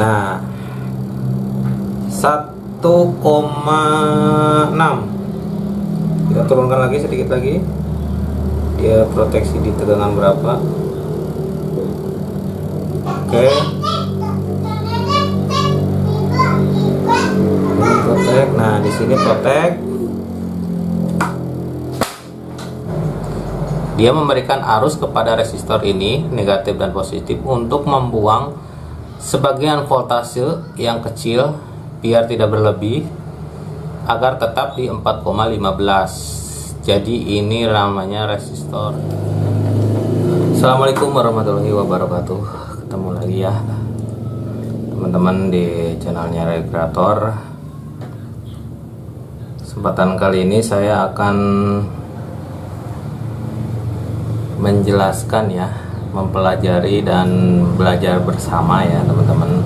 Nah, 1,6. Kita turunkan lagi sedikit lagi. Dia proteksi di tegangan berapa? Oke. Ini protek. Nah, di sini protek. Dia memberikan arus kepada resistor ini, negatif dan positif, untuk membuang sebagian voltase yang kecil biar tidak berlebih, agar tetap di 4,15. Jadi ini namanya resistor. Assalamualaikum warahmatullahi wabarakatuh. Ketemu lagi ya teman-teman di channelnya Regulator. Kesempatan kali ini saya akan menjelaskan ya, mempelajari dan belajar bersama ya teman-teman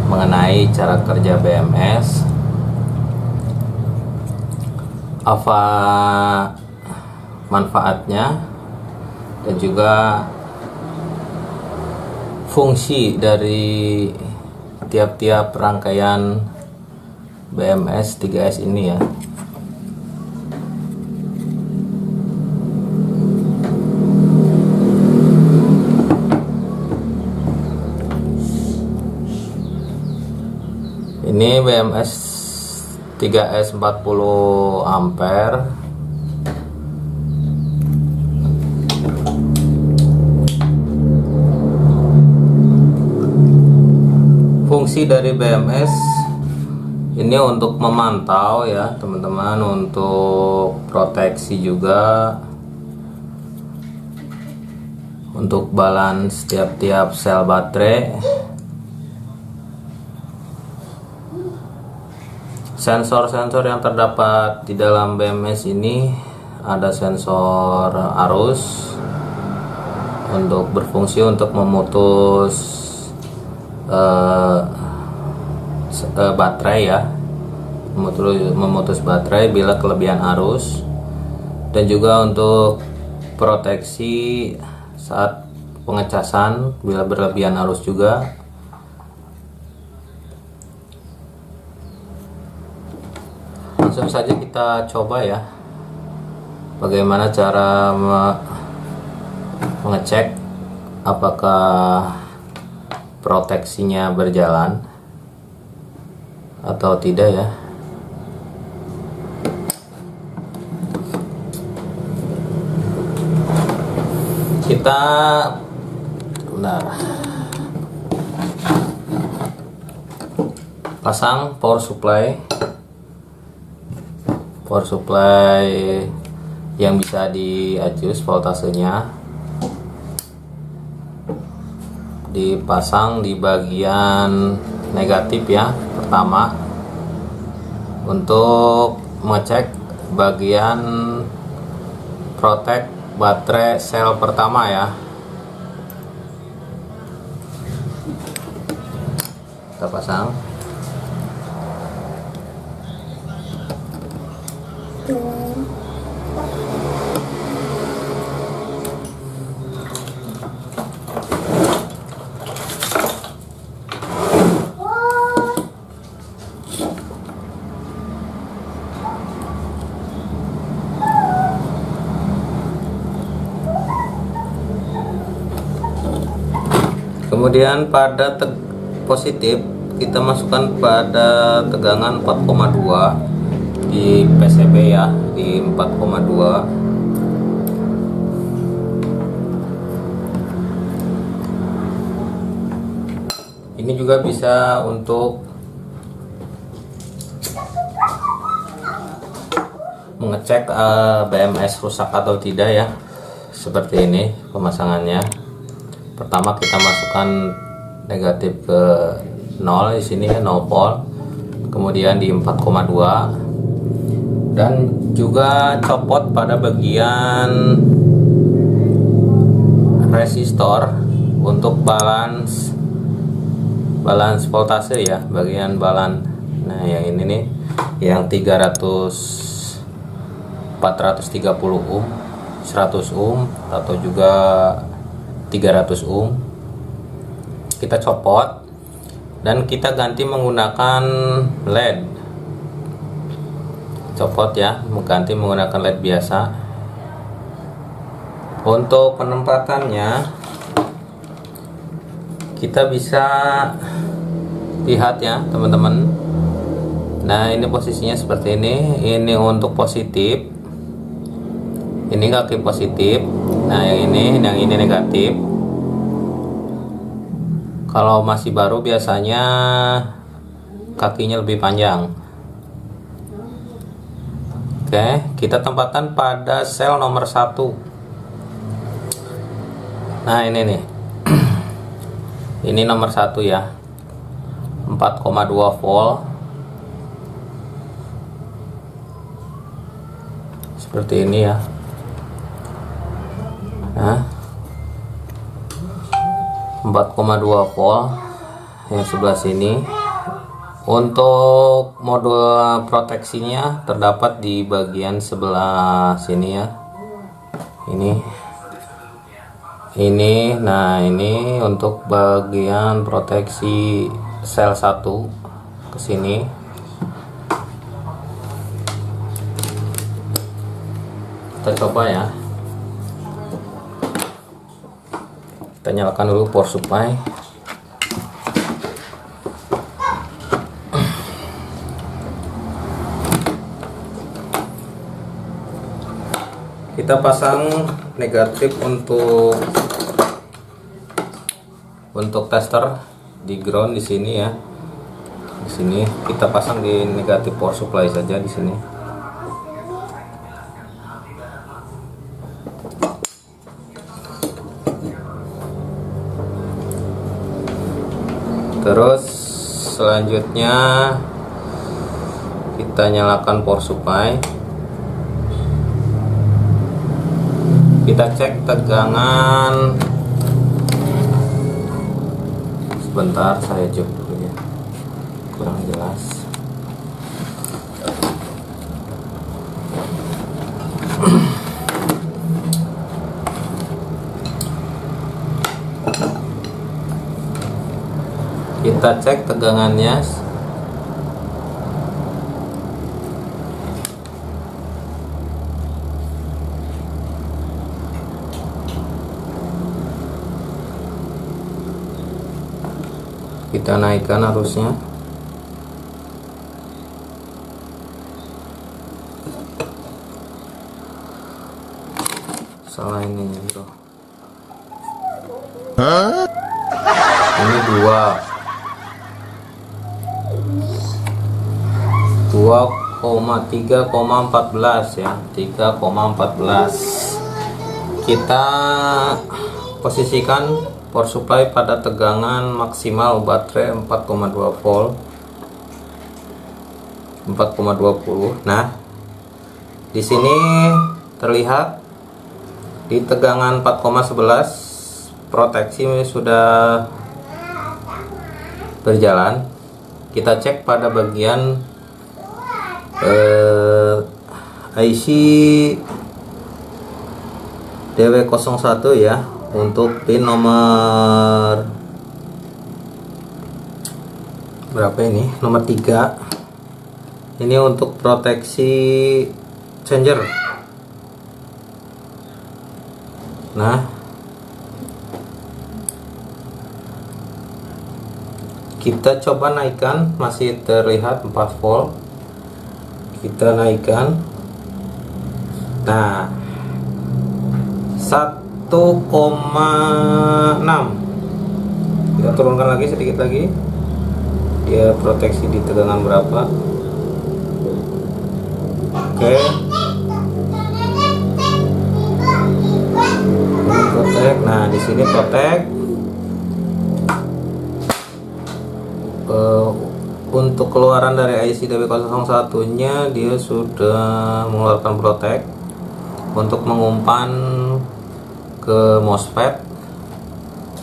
mengenai cara kerja BMS, apa manfaatnya, dan juga fungsi dari tiap-tiap rangkaian BMS 3S ini ya. Ini BMS 3S 40 ampere. Fungsi dari BMS ini untuk memantau ya teman-teman, untuk proteksi juga, untuk balance tiap-tiap sel baterai. Sensor-sensor yang terdapat di dalam BMS ini ada sensor arus untuk berfungsi untuk memutus baterai ya, memutus baterai bila kelebihan arus, dan juga untuk proteksi saat pengecasan bila berlebihan arus juga. Langsung saja kita coba ya bagaimana cara mengecek apakah proteksinya berjalan atau tidak ya. Kita pasang power supply yang bisa di-adjust voltasenya, dipasang di bagian negatif ya pertama, untuk mengecek bagian protek baterai sel pertama ya. Kita pasang. Kemudian pada positif kita masukkan pada tegangan 4,2 di PCB ya, di 4,2. Ini juga bisa untuk mengecek BMS rusak atau tidak ya. Seperti ini pemasangannya. Pertama kita masukkan negatif ke 0 di sini ya, 0 volt. Kemudian di 4,2, dan juga copot pada bagian resistor untuk balance voltase ya, bagian balance. Nah, yang ini nih, yang 430 ohm, 100 ohm, atau juga 300 ohm. Kita copot dan kita ganti menggunakan LED. Copot ya, mengganti menggunakan LED biasa. Untuk penempatannya kita bisa lihat ya teman-teman. Nah, ini posisinya seperti ini. Ini untuk positif, ini kaki positif. Nah, yang ini negatif. Kalau masih baru biasanya kakinya lebih panjang. Oke, kita tempatkan pada sel nomor 1. Nah, ini nih. Ini nomor 1 ya. 4,2 volt. Seperti ini ya. Nah, 4,2 volt yang sebelah sini. Untuk modul proteksinya terdapat di bagian sebelah sini ya. Ini, nah ini untuk bagian proteksi sel 1 ke sini. Kita coba ya. Kita nyalakan dulu power supply. Kita pasang negatif untuk tester di ground di sini ya. Di sini kita pasang di negatif power supply saja di sini. Terus selanjutnya kita nyalakan power supply. Kita cek tegangan. Sebentar, saya cek dulu ya, kurang jelas. Kita cek tegangannya. Kita naikkan arusnya. Salah ini bro. Ini 2,3,14 ya, 3,14. Kita posisikan power supply pada tegangan maksimal baterai 4,2 volt, 4,20. Nah, di sini terlihat di tegangan 4,11 proteksi sudah berjalan. Kita cek pada bagian IC DW01 ya, untuk pin nomor berapa ini? Nomor 3. Ini untuk proteksi changer. Nah, kita coba naikkan, masih terlihat 4 volt. Kita naikkan. Nah, 1,6. Kita turunkan lagi sedikit lagi. Dia proteksi di tegangan berapa? Oke. Ini protek. Nah, di sini protek. Untuk keluaran dari IC DW01-nya dia sudah mengeluarkan protek untuk mengumpan ke MOSFET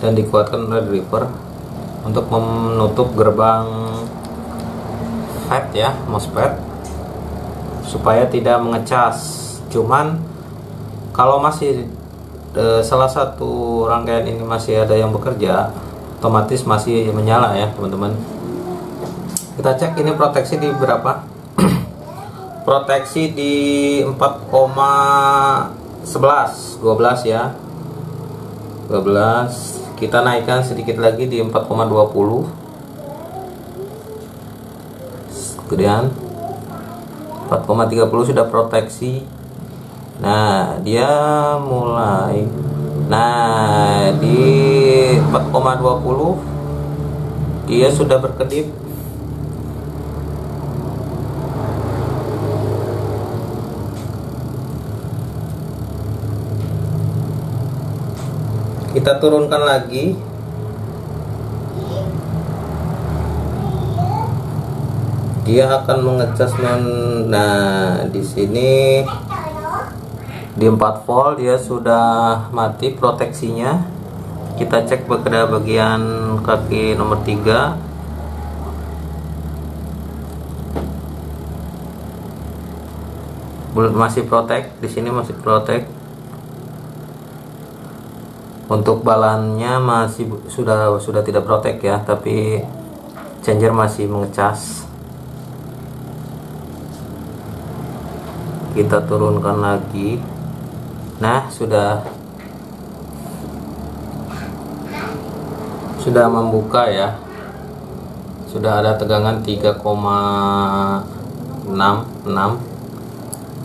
dan dikuatkan oleh driver untuk menutup gerbang FET ya, MOSFET, supaya tidak mengecas. Cuman kalau masih salah satu rangkaian ini masih ada yang bekerja, otomatis masih menyala ya teman-teman. Kita cek ini proteksi di berapa. Proteksi di 4,11 12 ya, 12. Kita naikkan sedikit lagi di 4,20, kemudian 4,30 sudah proteksi. Nah dia mulai, nah di 4,20 dia sudah berkedip. Kita turunkan lagi. Dia akan mengecas nah di sini di 4 volt dia sudah mati proteksinya. Kita cek pada bagian kaki nomor 3. Masih protek, di sini masih protek. Untuk balannya masih sudah tidak protek ya, tapi changer masih mengecas. Kita turunkan lagi. Nah sudah membuka ya, sudah ada tegangan 3,66.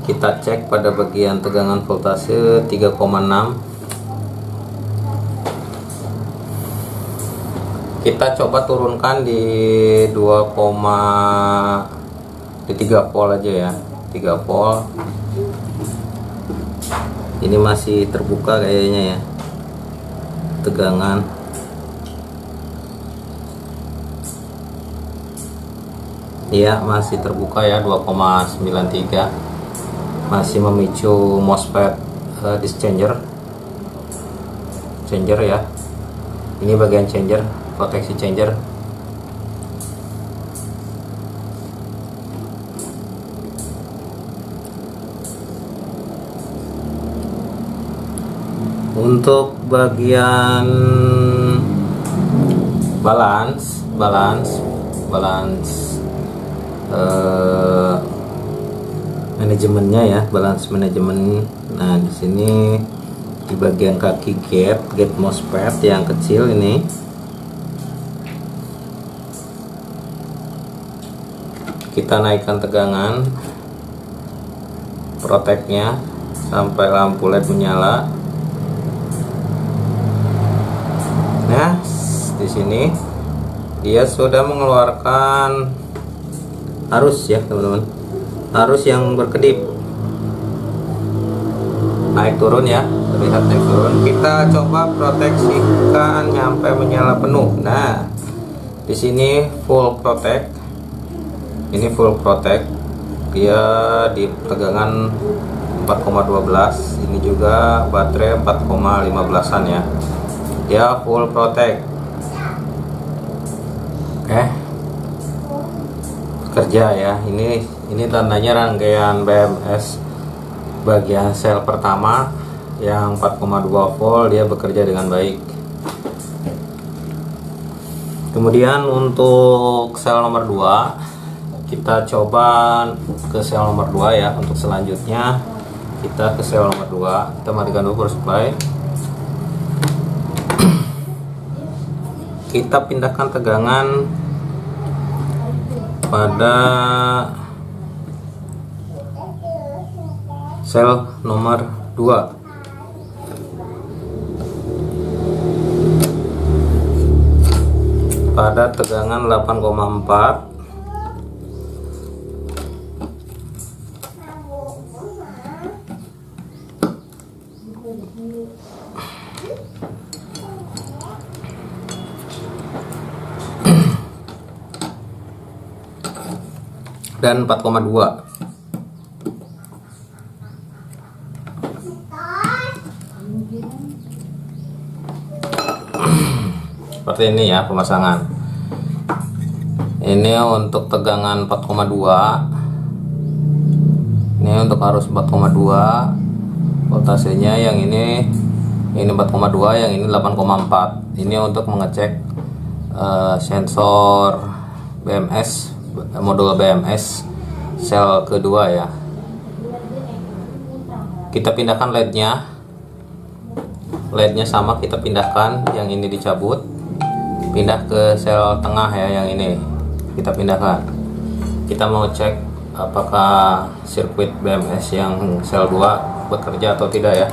Kita cek pada bagian tegangan voltase 3,6. Kita coba turunkan di 3 volt aja ya, 3 volt. Ini masih terbuka kayaknya ya tegangan. Iya masih terbuka ya, 2,93. Masih memicu MOSFET changer ya. Ini bagian changer, proteksi changer. Untuk bagian balance manajemennya ya, balance manajemen. Nah di sini di bagian kaki gate MOSFET yang kecil ini, kita naikkan tegangan proteknya sampai lampu LED menyala. Nah di sini dia sudah mengeluarkan arus ya teman-teman, arus yang berkedip, naik turun ya, terlihat naik turun. Kita coba proteksikan sampai menyala penuh. Nah di sini full protect, ini full protect, dia di tegangan 4,12. Ini juga baterai 4,15an ya, dia full protect. Kerja ya. Ini tandanya rangkaian BMS bagian sel pertama yang 4,2 volt dia bekerja dengan baik. Kemudian untuk sel nomor 2, kita coba ke sel nomor 2 ya. Untuk selanjutnya kita ke sel nomor 2. Kita matikan dulu power supply. Kita pindahkan tegangan pada sel nomor 2. Pada tegangan 8,4. Dan 4,2. Seperti ini ya pemasangan. Ini untuk tegangan 4,2. Ini untuk arus 4,2. Voltasenya yang ini 4,2, yang ini 8,4. Ini untuk mengecek sensor BMS, modul BMS sel kedua ya. Kita pindahkan LED-nya sama, kita pindahkan, yang ini dicabut, pindah ke sel tengah ya, yang ini kita pindahkan. Kita mau cek apakah sirkuit BMS yang sel 2 bekerja atau tidak ya.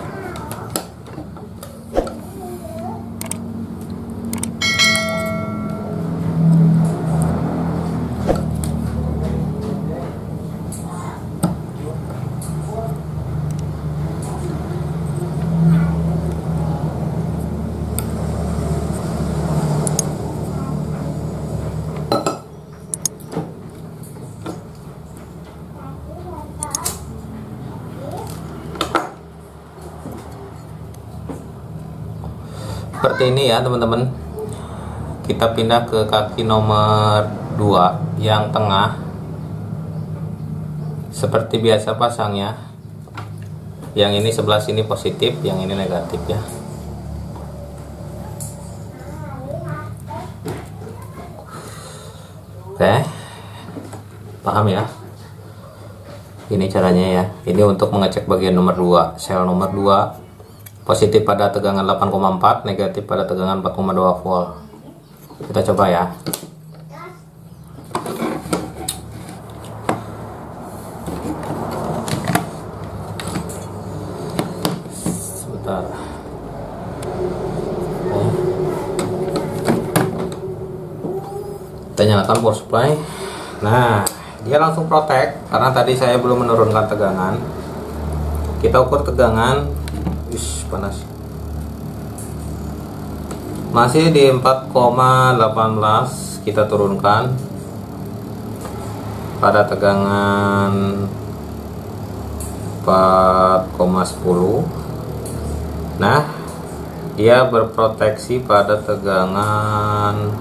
Seperti ini ya teman-teman. Kita pindah ke kaki nomor 2 yang tengah. Seperti biasa pasangnya. Yang ini sebelah sini positif, yang ini negatif ya. Oke, paham ya? Ini caranya ya. Ini untuk mengecek bagian nomor 2, sel nomor 2. Positif pada tegangan 8,4, negatif pada tegangan 4,2 volt. Kita coba ya. Sebentar. Kita nyalakan power supply. Nah, dia langsung protek karena tadi saya belum menurunkan tegangan. Kita ukur tegangan. Panas, masih di 4,18. Kita turunkan pada tegangan 4,10. Nah, dia berproteksi pada tegangan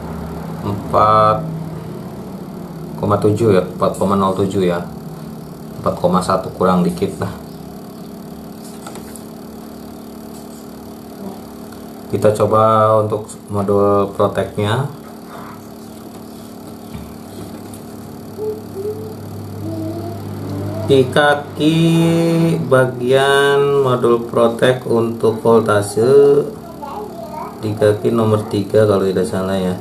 4,7 ya, 4,07 ya, 4,1 kurang dikit lah. Kita coba untuk modul proteknya. Di kaki bagian modul protek untuk voltase di kaki nomor 3 kalau tidak salah ya.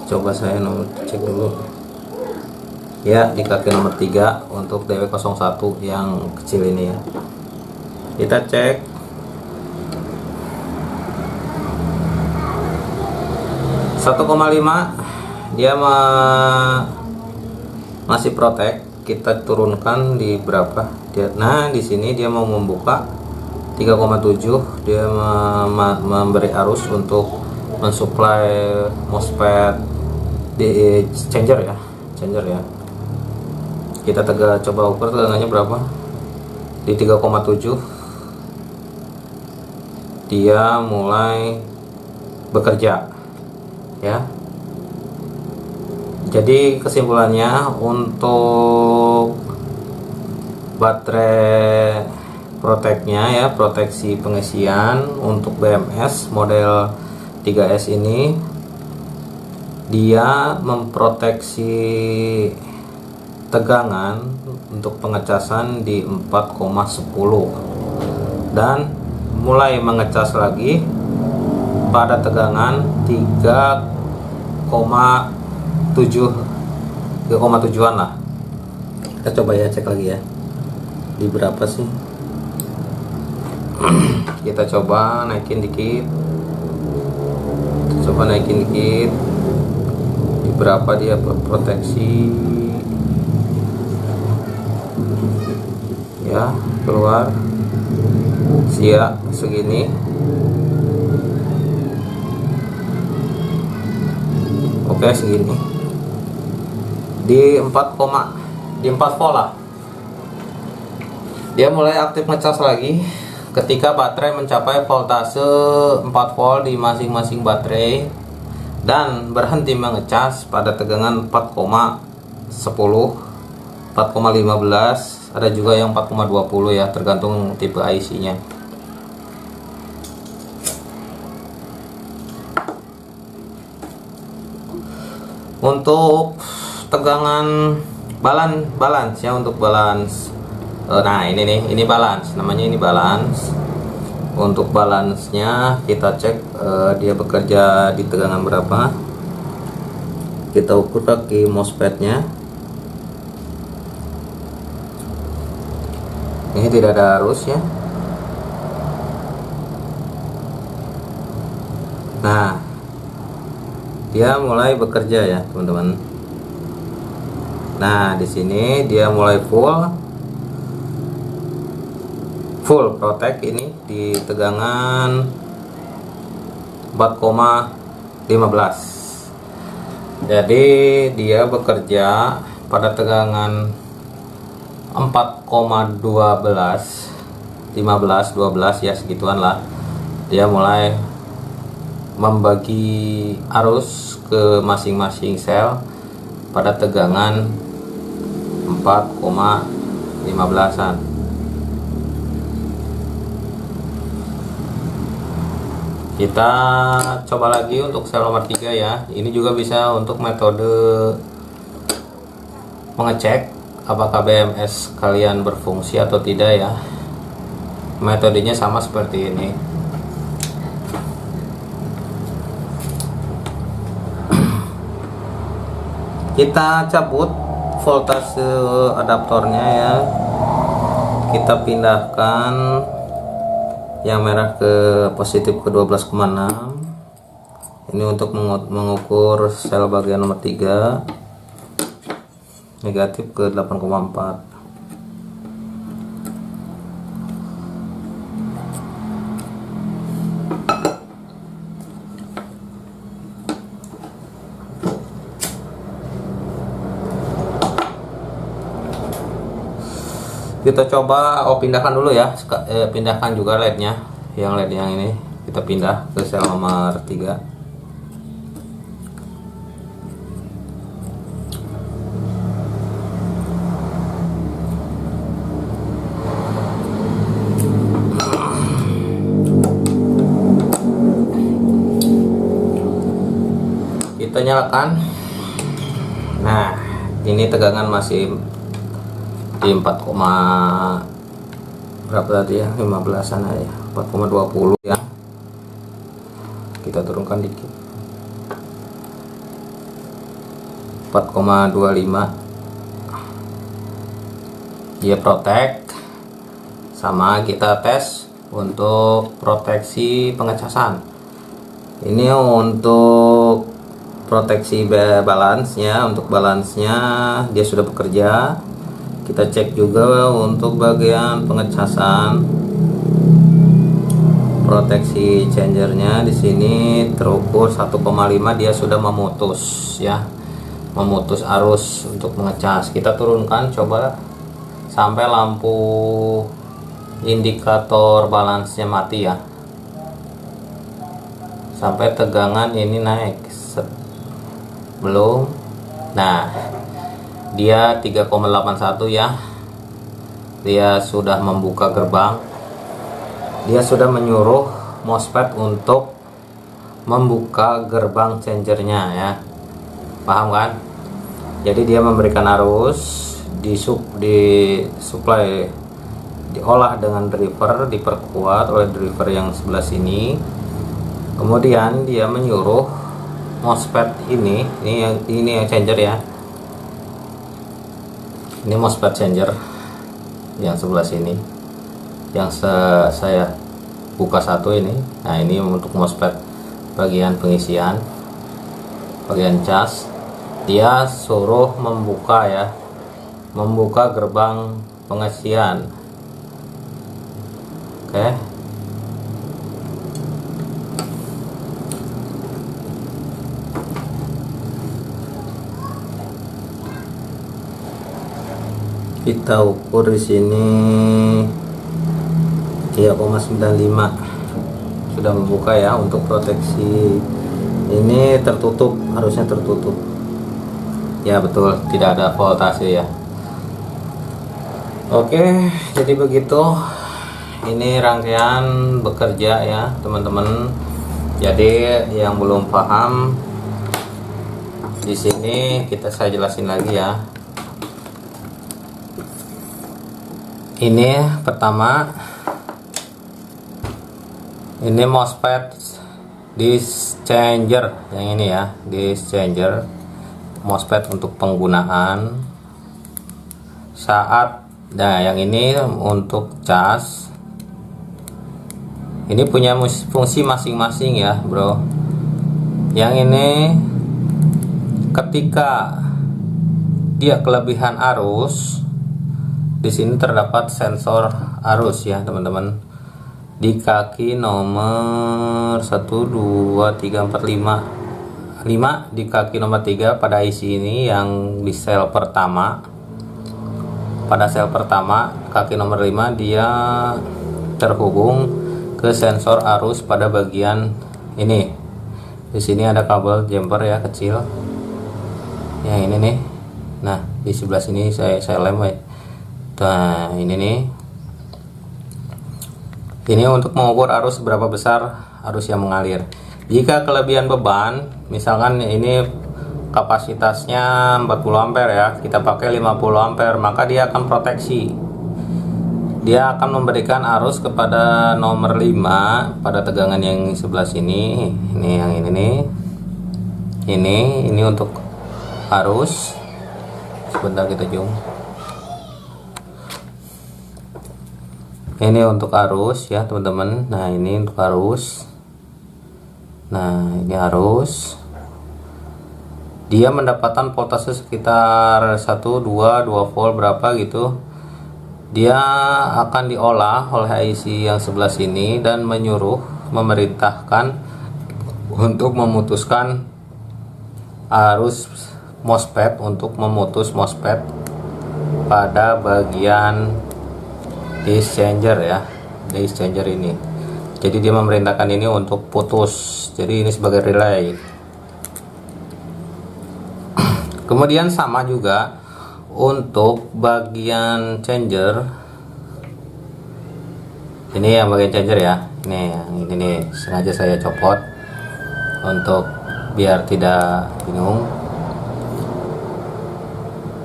Coba saya cek dulu. Ya, di kaki nomor 3 untuk DW01 yang kecil ini ya. Kita cek. 1,5 dia masih protek. Kita turunkan di berapa dia. Nah, di sini dia mau membuka 3,7. Dia memberi arus untuk mensuplai MOSFET di changer ya. Kita coba ukur tegangannya berapa. Di 3,7 dia mulai bekerja ya. Jadi kesimpulannya, untuk baterai proteknya ya, proteksi pengisian untuk BMS model 3S ini, dia memproteksi tegangan untuk pengecasan di 4,10 dan mulai mengecas lagi pada tegangan 3,7an lah. Kita coba ya, cek lagi ya, di berapa sih. Kita coba naikin dikit, di berapa dia proteksi ya, keluar siap segini. Oke, segini di 4 volt lah. Dia mulai aktif ngecas lagi ketika baterai mencapai voltase 4 volt di masing-masing baterai dan berhenti mengecas pada tegangan 4,10, 4,15, ada juga yang 4,20 ya, tergantung tipe IC-nya. Untuk tegangan balance ya, untuk balance. Nah ini nih, ini balance, namanya ini balance. Untuk balance-nya kita cek dia bekerja di tegangan berapa. Kita ukur pakai MOSFET-nya. Ini tidak ada arus ya. Nah, dia mulai bekerja ya, teman-teman. Nah, di sini dia mulai full protect ini di tegangan 4,15. Jadi dia bekerja pada tegangan 4,12, 15, 12 ya, segituan lah. Dia mulai membagi arus ke masing-masing sel pada tegangan 4,15an. Kita coba lagi untuk sel nomor 3 ya. Ini juga bisa untuk metode mengecek apakah BMS kalian berfungsi atau tidak ya. Metodenya sama seperti ini. Kita cabut voltase adaptornya ya. Kita pindahkan yang merah ke positif ke 12,6. Ini untuk mengukur sel bagian nomor 3, negatif ke 8,4. Kita coba pindahkan dulu ya, pindahkan juga LED-nya, yang LED yang ini kita pindah ke sel nomor 3. Kita nyalakan. Nah, ini tegangan masih di 4, berapa tadi ya, 15an aja, 4,20 ya. Kita turunkan dikit, 4,25. Dia protect. Sama kita tes untuk proteksi pengecasan. Ini untuk proteksi balance-nya. Untuk balance-nya dia sudah bekerja. Kita cek juga untuk bagian pengecasan, proteksi changernya di sini terukur 1,5. Dia sudah memutus ya, memutus arus untuk mengecas. Kita turunkan coba sampai lampu indikator balance-nya mati ya, sampai tegangan ini naik. Belum. Nah, dia 3,81 ya. Dia sudah membuka gerbang. Dia sudah menyuruh MOSFET untuk membuka gerbang changernya ya. Paham kan? Jadi dia memberikan arus, disuplai, diolah dengan driver, diperkuat oleh driver yang sebelah sini. Kemudian dia menyuruh MOSFET ini yang changer ya. Ini MOSFET changer yang sebelah sini, yang saya buka satu ini. Nah, ini untuk MOSFET bagian pengisian, bagian cas. Dia suruh membuka ya, membuka gerbang pengisian. Oke. Kita ukur di sini 3,95 sudah membuka ya. Untuk proteksi ini tertutup, harusnya tertutup ya, betul, tidak ada voltase ya. Oke, jadi begitu ini rangkaian bekerja ya teman-teman. Jadi yang belum paham Di sini saya jelasin lagi ya. Ini pertama, ini MOSFET dischanger yang ini ya, dischanger MOSFET untuk penggunaan saat, nah yang ini untuk cas. Ini punya fungsi masing-masing ya bro. Yang ini ketika dia kelebihan arus, di sini terdapat sensor arus ya teman-teman, di kaki nomor 1 2 3 4 5 di kaki nomor 3 pada IC ini yang di sel pertama. Pada sel pertama kaki nomor 5 dia terhubung ke sensor arus pada bagian ini. Di sini ada kabel jumper ya kecil. Yang ini nih. Nah, di sebelah sini saya lem ya. Nah, ini nih. Ini untuk mengukur arus seberapa besar arus yang mengalir. Jika kelebihan beban, misalkan ini kapasitasnya 40 ampere ya, kita pakai 50 ampere, maka dia akan proteksi. Dia akan memberikan arus kepada nomor 5 pada tegangan yang sebelah sini. Ini yang ini nih. Ini untuk arus. Sebentar kita zoom. Ini untuk arus ya teman-teman. Nah, ini untuk arus. Nah, ini arus. Dia mendapatkan voltase sekitar 1 2 volt berapa gitu. Dia akan diolah oleh IC yang sebelah sini dan memerintahkan untuk memutuskan arus MOSFET, untuk memutus MOSFET pada bagian dischanger ya, dischanger ini. Jadi dia memerintahkan ini untuk putus. Jadi ini sebagai relay. Kemudian sama juga untuk bagian changer. Ini yang bagian changer ya. Ini yang ini nih, sengaja saya copot untuk biar tidak bingung.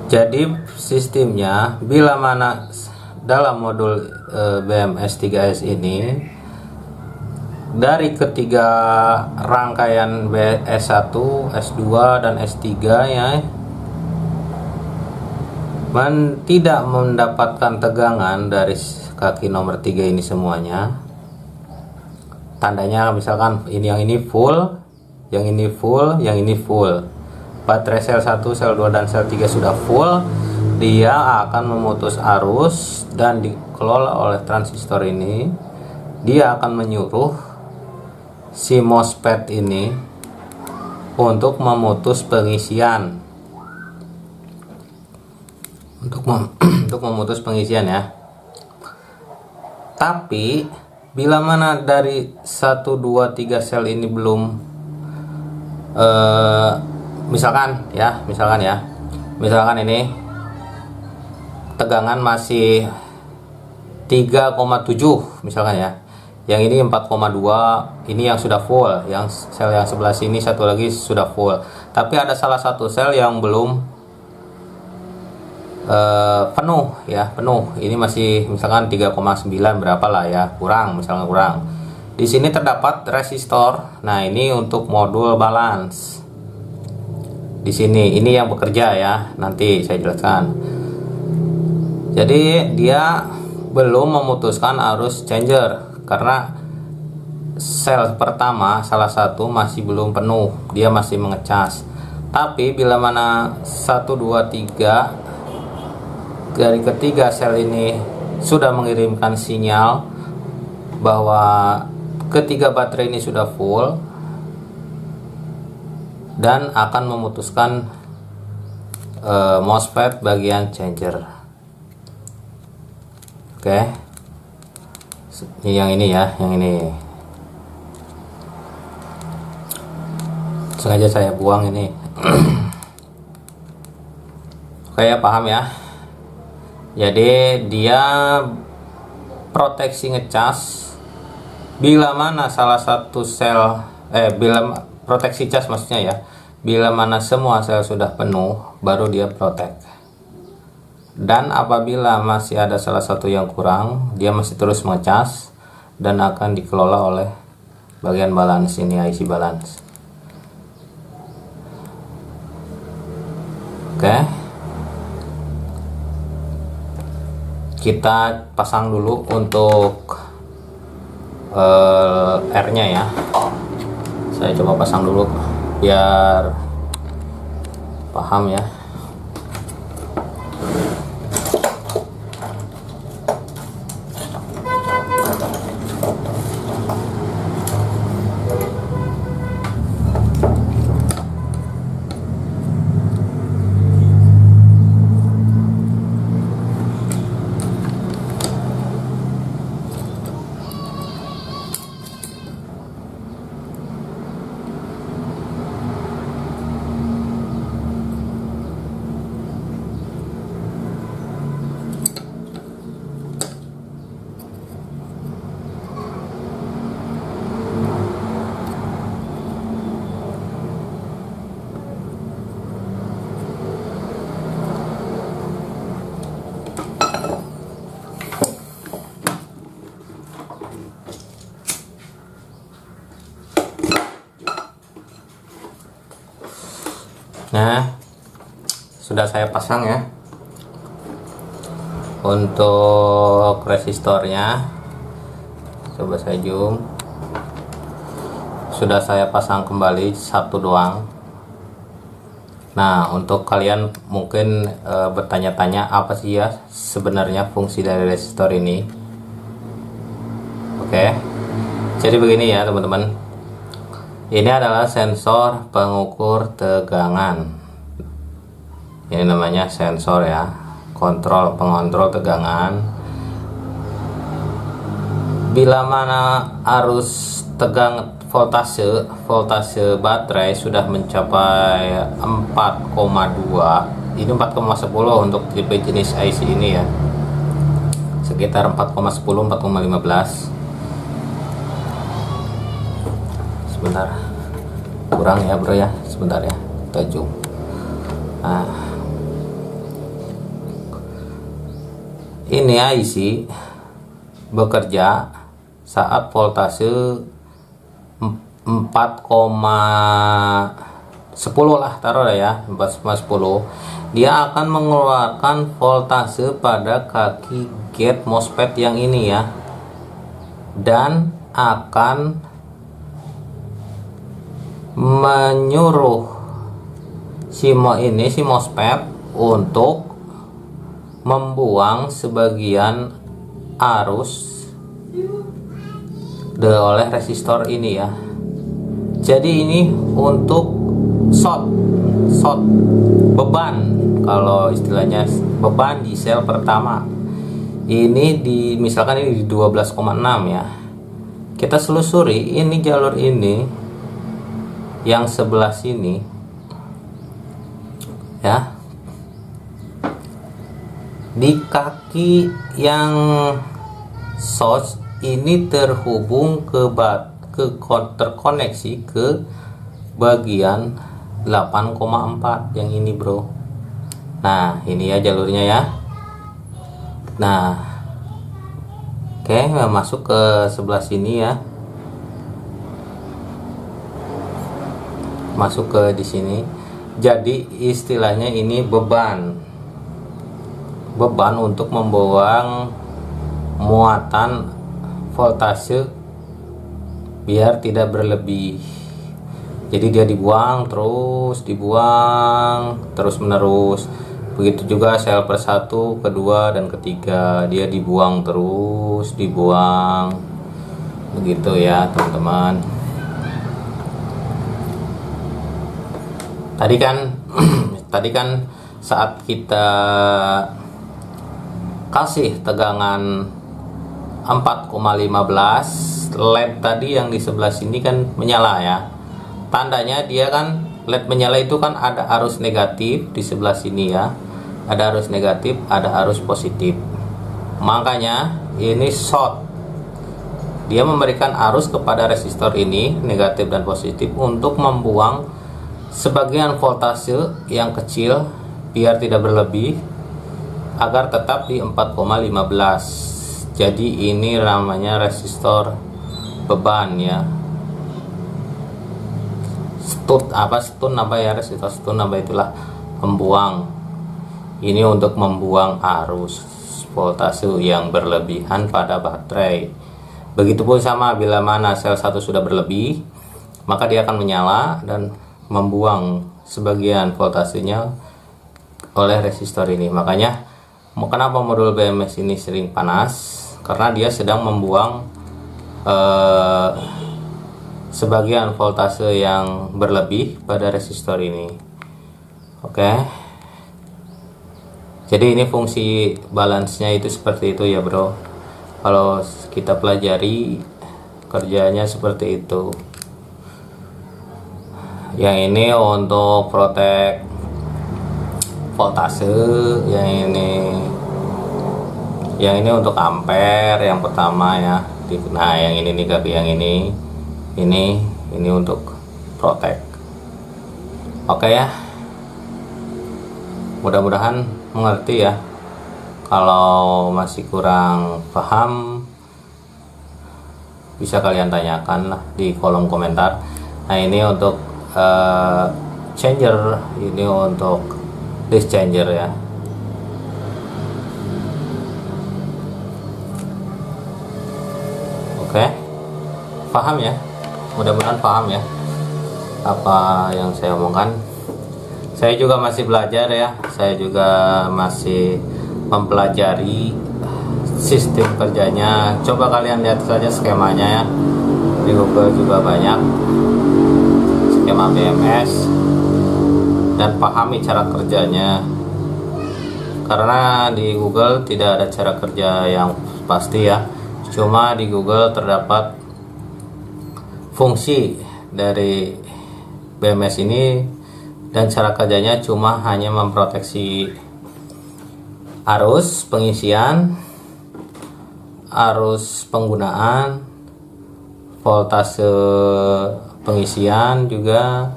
Jadi sistemnya bila mana dalam modul BMS 3S ini, dari ketiga rangkaian S1, S2 dan S3 ya, tidak mendapatkan tegangan dari kaki nomor 3 ini semuanya. Tandanya misalkan ini, yang ini full, yang ini full, yang ini full. Baterai sel 1, sel 2 dan sel 3 sudah full. Dia akan memutus arus dan dikelola oleh transistor ini. Dia akan menyuruh si MOSFET ini untuk memutus pengisian, untuk memutus pengisian ya. Tapi bila mana dari 1 2 3 sel ini belum misalkan ini tegangan masih 3,7 misalkan ya. Yang ini 4,2, ini yang sudah full, yang sel yang sebelah sini satu lagi sudah full. Tapi ada salah satu sel yang belum penuh ya, penuh. Ini masih misalkan 3,9 berapa lah ya, kurang, misalnya kurang. Di sini terdapat resistor. Nah, ini untuk modul balance. Di sini ini yang bekerja ya, nanti saya jelaskan. Jadi dia belum memutuskan arus changer karena sel pertama salah satu masih belum penuh, dia masih mengecas. Tapi bila mana 1 2 3 dari ketiga sel ini sudah mengirimkan sinyal bahwa ketiga baterai ini sudah full dan akan memutuskan MOSFET bagian changer. Oke. Yang ini ya, yang ini. Sengaja saya buang ini. Oke ya, paham ya. Jadi dia proteksi ngecas bila mana salah satu sel bila proteksi cas maksudnya ya, Bila mana semua sel sudah penuh, baru dia protect. Dan apabila masih ada salah satu yang kurang, dia masih terus mengecas dan akan dikelola oleh bagian balance ini, IC balance. Oke, kita pasang dulu untuk R-nya ya. Saya coba pasang dulu biar paham ya. Nah, sudah saya pasang ya. Untuk resistornya, coba saya zoom. Sudah saya pasang kembali satu doang. Nah, untuk kalian mungkin bertanya-tanya apa sih ya sebenarnya fungsi dari resistor ini. Oke, jadi begini ya teman-teman. Ini adalah sensor pengukur tegangan. Ini namanya sensor ya, pengontrol tegangan. Bila mana arus tegang voltase baterai sudah mencapai 4,2, ini 4,10 untuk tipe jenis IC ini ya, sekitar 4,10 4,15. Sebentar, kurang ya bro ya, sebentar ya, kita zoom. Nah, ini IC bekerja saat voltase 4,10 lah, taruh ya 4,10. Dia akan mengeluarkan voltase pada kaki gate MOSFET yang ini ya, dan akan menyuruh si MOSFET untuk membuang sebagian arus oleh resistor ini ya. Jadi ini untuk short beban, kalau istilahnya beban di sel pertama. Ini misalkan ini di 12,6 ya. Kita selusuri ini jalur ini yang sebelah sini ya, di kaki yang source ini terhubung terkoneksi ke bagian 8,4 yang ini bro. Nah ini ya jalurnya ya. Nah oke, masuk ke sebelah sini ya, masuk ke di sini. Jadi istilahnya ini beban untuk membuang muatan voltase biar tidak berlebih. Jadi dia dibuang terus menerus. Begitu juga sel persatu, kedua dan ketiga, dia dibuang begitu ya teman-teman. Tadi kan saat kita kasih tegangan 4,15, LED tadi yang di sebelah sini kan menyala ya. Tandanya dia kan LED menyala itu kan ada arus negatif di sebelah sini ya. Ada arus negatif, ada arus positif. Makanya ini short. Dia memberikan arus kepada resistor ini negatif dan positif untuk membuang sebagian voltase yang kecil biar tidak berlebih agar tetap di 4,15. Jadi ini namanya resistor beban ya. Stun ya, resistor stun itulah membuang. Ini untuk membuang arus voltase yang berlebihan pada baterai. Begitupun sama bila mana sel 1 sudah berlebih, maka dia akan menyala dan membuang sebagian voltasenya oleh resistor ini. Makanya kenapa modul BMS ini sering panas, karena dia sedang membuang sebagian voltase yang berlebih pada resistor ini. Oke. Jadi ini fungsi balance-nya itu seperti itu ya, bro. Kalau kita pelajari kerjanya seperti itu. Yang ini untuk protect voltase, yang ini untuk ampere yang pertama ya. Nah, yang ini nih kaki yang ini untuk protect. Oke ya. Mudah-mudahan mengerti ya. Kalau masih kurang paham bisa kalian tanyakan lah di kolom komentar. Nah, ini untuk changer, ini untuk disk changer ya. Oke, paham ya? Mudah-mudahan paham ya apa yang saya omongkan. Saya juga masih belajar ya. Saya juga masih mempelajari sistem kerjanya. Coba kalian lihat saja skemanya ya. Di Google juga banyak skema BMS, dan pahami cara kerjanya. Karena di Google tidak ada cara kerja yang pasti ya. Cuma di Google terdapat fungsi dari BMS ini, dan cara kerjanya cuma hanya memproteksi arus pengisian, arus penggunaan, voltase pengisian juga,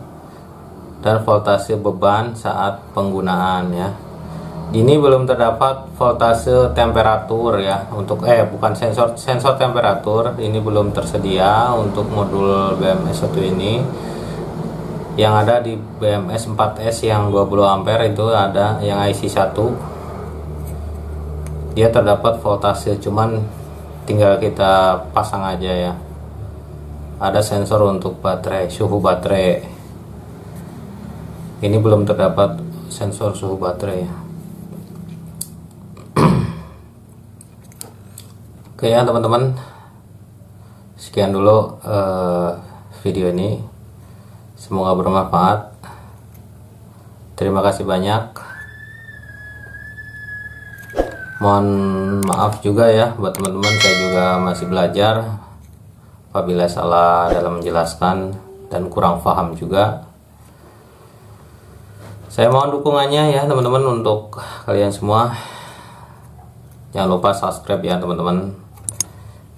dan voltase beban saat penggunaan ya. Ini belum terdapat voltase temperatur ya, untuk bukan sensor temperatur, ini belum tersedia untuk modul BMS 1 ini. Yang ada di BMS 4S yang 20 ampere itu ada yang IC 1, dia terdapat voltase, cuman tinggal kita pasang aja ya. Ada sensor untuk baterai, suhu baterai. Ini belum terdapat sensor suhu baterai ya. Oke ya teman-teman, sekian dulu video ini. Semoga bermanfaat. Terima kasih banyak. Mohon maaf juga ya buat teman-teman, saya juga masih belajar. Apabila salah dalam menjelaskan dan kurang paham juga, saya mohon dukungannya ya teman-teman untuk kalian semua. Jangan lupa subscribe ya teman-teman,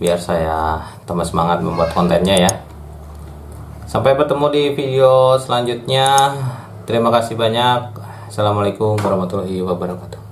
biar saya tambah semangat membuat kontennya ya. Sampai bertemu di video selanjutnya. Terima kasih banyak. Assalamualaikum warahmatullahi wabarakatuh.